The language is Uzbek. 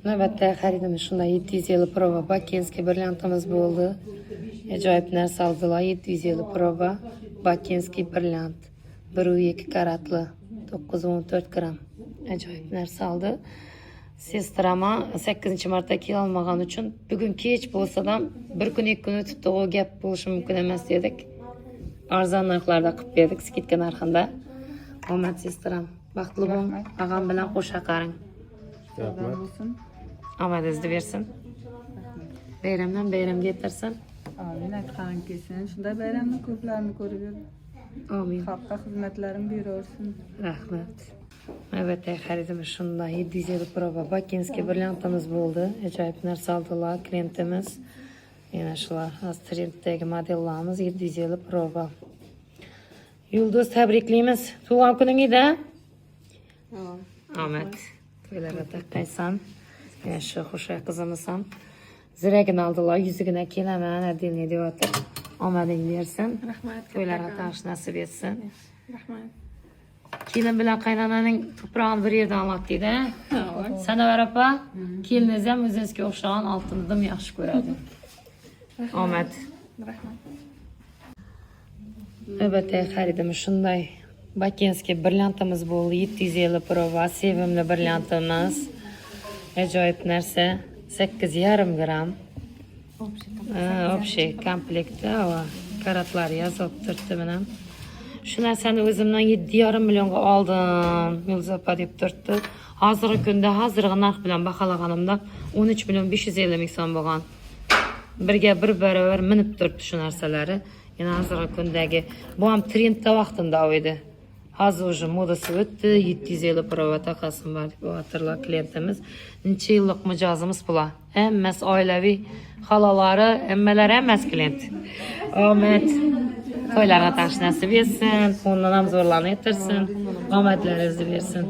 Navbatda xaridimiz shunday 700 yil prova Bakinskiy brilliantimiz bo'ldi. Ajoyib narsa oldilar. 700 yil prova Bakinskiy brilliant. 1,2 karatli 914 gram. Ajoyib narsa oldi. Sestrama 8-marta kela olmagan uchun bugun kech bo'lsa-da bir kun 2 kun o'tib o gap bo'lishi mumkin emas dedik. Arzon narxlarda qilib berdik, skidka narxida. Omad sestram, baxtli bo'ling. Og'am bilan qo'sha qaring. Omadingizni bersin. Bayramdan bayramga yetirsin. Amin. Aytganing kelsin. Shunday bayramni ko'plarini ko'rib yur. Amin. Xalqqa xizmatlaring buyursin. Rahmat. Evet, xaridimiz shunday 700 yil prova Bakinskiy brilliantimiz bo'ldi. Ajoyib narsa oldilar klientimiz. Yana shular Astridagi modellarimiz 700 yil prova. Yulduz, tabriklaymiz. Tug'ilgan kuningizda. Omad. To'ylarga taqaysan. Yana shu xo'sha qizimiz ham ziragini oldilar, yuzigina kelaman, adilni deyapti. Omading bersin. Rahmat. To'ylarga taqash nasib etsin. Rahmat. Kelin bilan qaynananing tuprog'ini bir yerdan oladi-da. Sanovar opa, keliniz ham o'zingizga o'xshagan oltinni yaxshi ko'radi. Omad. Rahmat. Navbatda xaridimiz shunday Bakinskiy brilliantimiz bo'ldi. 700 yil prova, sevimli brilliantimiz. Ajoyib narsa, 8,5 gram. Общий komplektda va karatlari yozib turibdi bilan. Shu narsani o'zimdan 7,5 millionga oldim. Yulduz opa deb turibdi. Hozirgi kunda hozirgi narx bilan baholaganimda 13 million 550 ming so'm bo'lgan. Birga bir barobar minib turibdi shu narsalari. Yana hozirgi kundagi bu ham trendda vaqtida edi. Hozir уже modasi o'tdi, 700 yil prova taqasim bor deb o'tirlar klientimiz. Necha yillik mijozimiz bular. Hammasi oilaviy, xalalari, hammalari hammasi klient. Omad. To'ylarga taqash nasib etsin, qo'ldan ham zo'rlanib yetirsin, omadlaringizni bersin.